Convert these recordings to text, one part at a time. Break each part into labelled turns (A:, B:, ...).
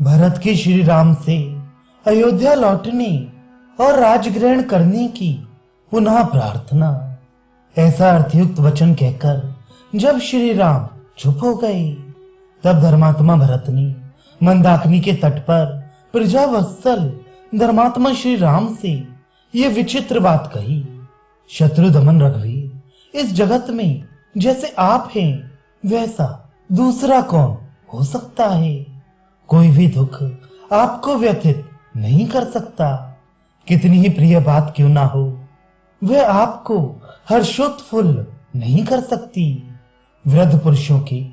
A: भरत की श्री राम से अयोध्या लौटने और राजग्रहण करने की पुनः प्रार्थना। ऐसा अर्थयुक्त वचन कहकर जब श्री राम चुप हो गए, तब धर्मात्मा भरत ने मंदाकिनी के तट पर प्रजावत्सल धर्मात्मा श्री राम से ये विचित्र बात कही। शत्रु दमन रघुवीर, इस जगत में जैसे आप हैं वैसा दूसरा कौन हो सकता है। कोई भी दुख आपको व्यथित नहीं कर सकता। कितनी ही प्रिय बात क्यों ना हो, वह आपको हर्षोत्फुल्ल नहीं कर सकती। वृद्ध पुरुषों के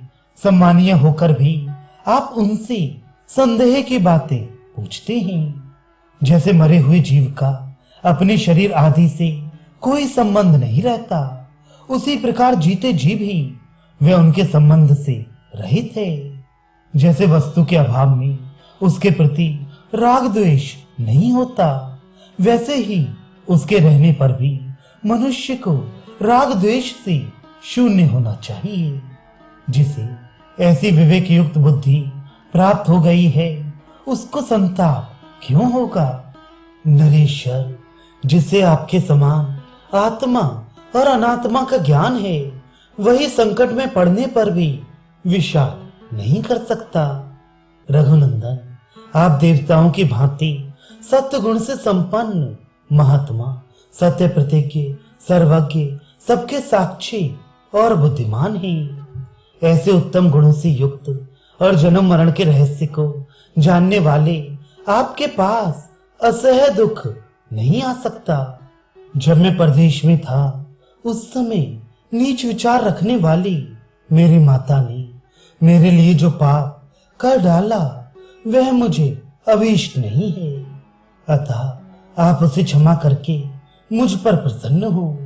A: सम्मानीय होकर भी आप उनसे संदेह की बातें पूछते हैं। जैसे मरे हुए जीव का अपने शरीर आदि से कोई संबंध नहीं रहता, उसी प्रकार जीते जी भी वे उनके संबंध से रहित है। जैसे वस्तु के अभाव में उसके प्रति राग द्वेष नहीं होता, वैसे ही उसके रहने पर भी मनुष्य को राग द्वेष से शून्य होना चाहिए। जिसे ऐसी विवेक युक्त बुद्धि प्राप्त हो गई है, उसको संताप क्यों होगा। नरेश्वर, जिसे आपके समान आत्मा और अनात्मा का ज्ञान है, वही संकट में पड़ने पर भी विषाद नहीं कर सकता। रघुनंदन, आप देवताओं की भांति सत्य गुण से संपन्न महात्मा, सत्य प्रतिज्ञ, सर्वज्ञ, सबके साक्षी और बुद्धिमान हैं। ऐसे उत्तम गुणों से युक्त और जन्म मरण के रहस्य को जानने वाले आपके पास असह्य दुख नहीं आ सकता। जब मैं परदेश में था, उस समय नीच विचार रखने वाली मेरी माता ने मेरे लिए जो पाप कर डाला, वह मुझे अभीष्ट नहीं है। अतः आप उसे क्षमा करके मुझ पर प्रसन्न हो।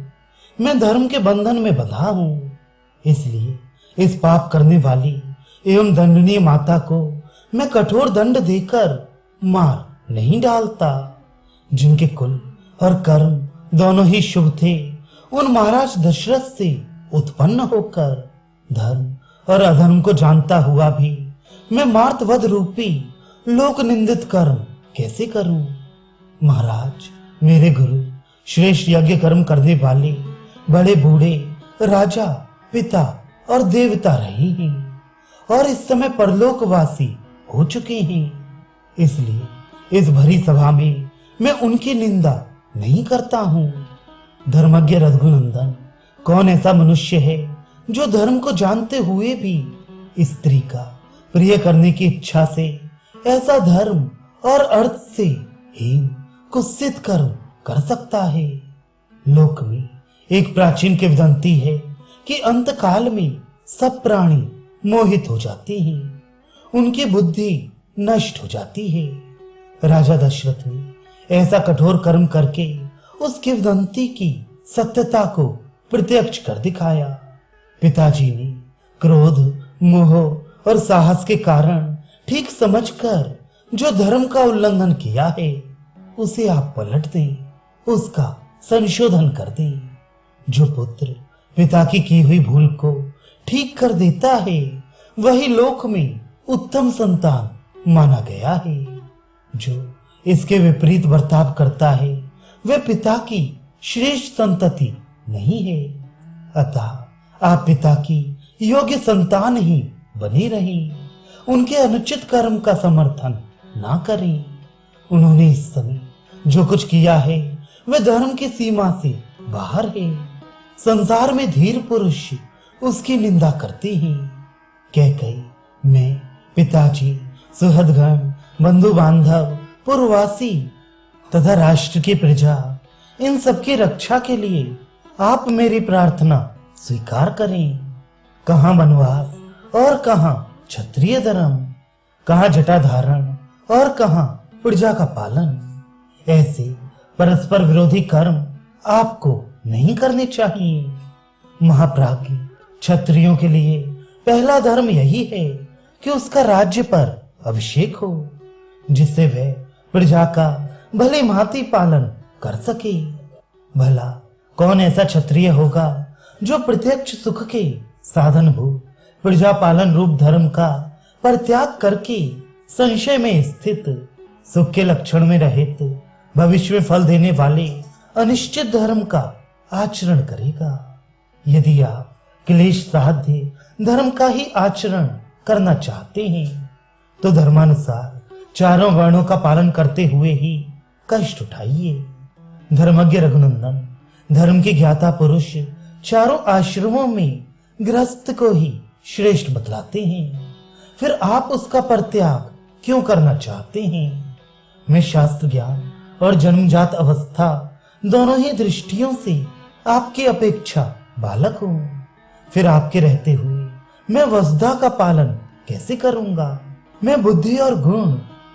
A: मैं धर्म के बंधन में बंधा हूं, इसलिए इस पाप करने वाली एवं दंडनीय माता को मैं कठोर दंड देकर मार नहीं डालता। जिनके कुल और कर्म दोनों ही शुभ थे, उन महाराज दशरथ से उत्पन्न होकर धर्म और अधर्म को जानता हुआ भी मैं मार्तवध रूपी लोक निंदित कर्म कैसे करूं। महाराज, मेरे गुरु श्रेष्ठ यज्ञ कर्म करने वाले बड़े बूढ़े राजा, पिता और देवता रहे हैं और इस समय परलोकवासी हो चुके हैं। इसलिए इस भरी सभा में मैं उनकी निंदा नहीं करता हूं। धर्मज्ञ रघुनंदन, कौन ऐसा मनुष्य है जो धर्म को जानते हुए भी स्त्री का प्रिय करने की इच्छा से ऐसा धर्म और अर्थ से हीन कुत्सित कर्म कर सकता है। लोक में एक प्राचीन किंवदंती है कि अंत काल में सब प्राणी मोहित हो जाते हैं, उनकी बुद्धि नष्ट हो जाती है। राजा दशरथ ने ऐसा कठोर कर्म करके उस किंवदंती की सत्यता को प्रत्यक्ष कर दिखाया। पिताजी ने क्रोध, मोह और साहस के कारण ठीक समझकर जो धर्म का उल्लंघन किया है, उसे आप पलट दें, उसका संशोधन कर दें। जो पुत्र पिता की हुई भूल को ठीक कर देता है, वही लोक में उत्तम संतान माना गया है। जो इसके विपरीत बर्ताव करता है, वह पिता की श्रेष्ठ संतति नहीं है। अतः आप पिता की योग्य संतान ही बने रहें, उनके अनुचित कर्म का समर्थन ना करें। उन्होंने इस समय जो कुछ किया है, वह धर्म की सीमा से बाहर है। संसार में धीर पुरुष उसकी निंदा करते हैं। कैकेयी, मैं, पिताजी, सुहृदगण, बंधु बांधव, पूर्ववासी तथा राष्ट्र की प्रजा, इन सबकी रक्षा के लिए आप मेरी प्रार्थना स्वीकार करें। कहां वनवास और कहां क्षत्रिय धर्म, कहां जटा धारण और कहां प्रजा का पालन। ऐसे परस्पर विरोधी कर्म आपको नहीं करने चाहिए। महाप्राज्ञ क्षत्रियों के लिए पहला धर्म यही है कि उसका राज्य पर अभिषेक हो, जिससे वह प्रजा का भली भांति पालन कर सके। भला कौन ऐसा क्षत्रिय होगा जो प्रत्यक्ष सुख के साधन हो प्रजा पालन रूप धर्म का परित्याग करके संशय में स्थित, सुख के लक्षण में रहित, भविष्य में फल देने वाले अनिश्चित धर्म का आचरण करेगा। यदि आप क्लेश साध्य धर्म का ही आचरण करना चाहते हैं तो धर्मानुसार चारों वर्णों का पालन करते हुए ही कष्ट उठाइए। धर्मज्ञ रघुनंदन धर्म के ज्ञाता पुरुष चारों आश्रमों में गृहस्थ को ही श्रेष्ठ बतलाते हैं, फिर आप उसका परित्याग क्यों करना चाहते हैं? मैं शास्त्र ज्ञान और जन्मजात अवस्था दोनों ही दृष्टियों से आपकी अपेक्षा बालक हूं, फिर आपके रहते हुए मैं वसुधा का पालन कैसे करूंगा? मैं बुद्धि और गुण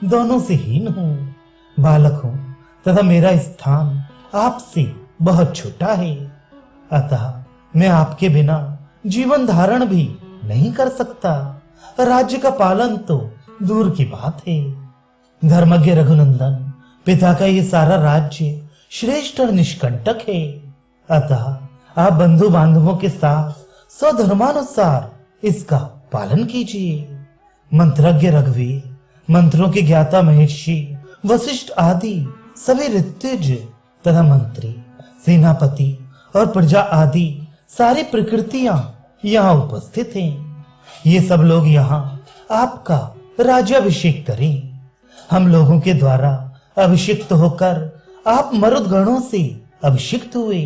A: दोनों से हीन हूं, बालक हूं तथा मेरा स्थान आपसे बहुत छोटा है, अतः मैं आपके बिना जीवन धारण भी नहीं कर सकता। राज्य का पालन तो दूर की बात है। धर्मज्ञ रघुनंदन पिता का ये सारा राज्य श्रेष्ठ और निष्कंटक है, अतः आप बंधु बांधवों के साथ स्वधर्मानुसार इसका पालन कीजिए। मंत्रज्ञ रघुवीर मंत्रों के ज्ञाता महर्षि वशिष्ठ आदि सभी ऋत्विज तथा मंत्री सेनापति और प्रजा आदि सारी प्रकृतियां यहाँ उपस्थित हैं। ये सब लोग यहाँ आपका राज्याभिषेक करें। हम लोगों के द्वारा अभिषिक्त होकर आप मरुद गणों से अभिषिक्त हुए।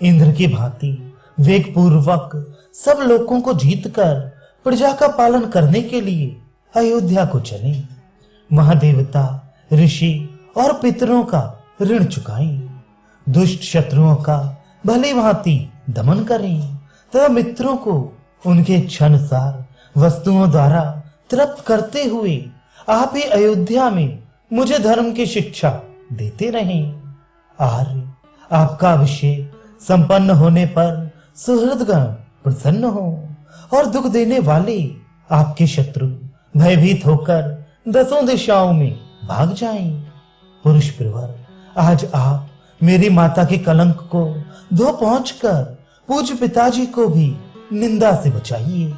A: इंद्र की भांति वेग पूर्वक सब लोगों को जीतकर प्रजा का पालन करने के लिए अयोध्या को चले। महादेवता ऋषि और पितरों का ऋण चुकाएं, दुष्ट शत्रुओं का भली भांति दमन करें तथा मित्रों को उनके इच्छानुसार वस्तुओं द्वारा तृप्त करते हुए आप ही अयोध्या में मुझे धर्म की शिक्षा देते रहें। आर्य आपका अभिषेक संपन्न होने पर सुहृदगण प्रसन्न हो और दुख देने वाले आपके शत्रु भयभीत होकर दसों दिशाओं में भाग जाएं। पुरुष प्रवर आज आप मेरी माता के कलंक को धो पहुंचकर पूज्य पिताजी को भी निंदा से बचाइए।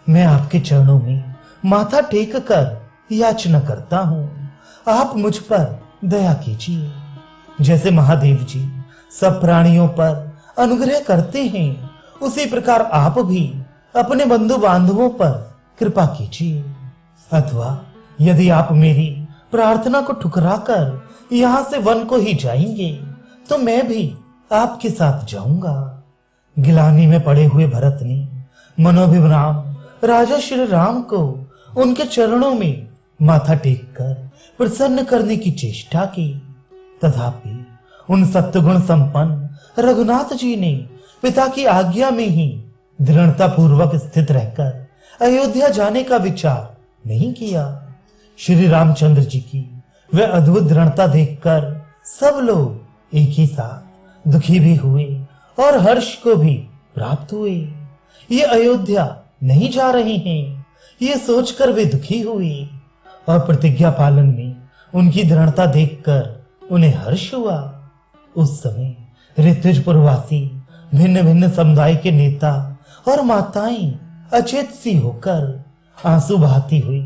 A: मैं आपके चरणों में माथा टेक कर याचना करता हूँ, आप मुझ पर दया कीजिए। जैसे महादेव जी सब प्राणियों पर अनुग्रह करते हैं, उसी प्रकार आप भी अपने बंधु बांधवों पर कृपा कीजिए। अथवा यदि आप मेरी प्रार्थना को ठुकराकर यहाँ से वन को ही जाएंगे तो मैं भी आपके साथ जाऊंगा। गिलानी में पड़े हुए भरत ने मनोभिराम राजा श्री राम को उनके चरणों में माथा टेक कर प्रसन्न करने की चेष्टा की, तथापि उन सत्वगुण संपन्न रघुनाथ जी ने पिता की आज्ञा में ही दृढ़ता पूर्वक स्थित रहकर अयोध्या जाने का विचार नहीं किया। श्री रामचंद्र जी की वह अद्भुत दृढ़ता देखकर सब लोग एक ही साथ दुखी भी हुए और हर्ष को भी प्राप्त हुए। ये अयोध्या नहीं जा रहे हैं, ये सोचकर वे दुखी हुए और प्रतिज्ञा पालन में उनकी दृढ़ता देखकर उन्हें हर्ष हुआ। उस समय ऋत्विजपुरवासी भिन्न भिन्न समुदाय के नेता और माताएं अचेत सी होकर आंसू बहाती हुई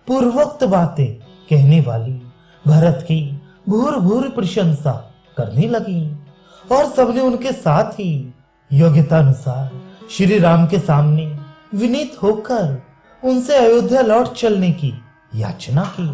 A: पूर्वोक्त बातें कहने वाली भरत की भूर भूर प्रशंसा करने लगी और सबने उनके साथ ही योग्यता अनुसार श्री राम के सामने विनीत होकर उनसे अयोध्या लौट चलने की याचना की।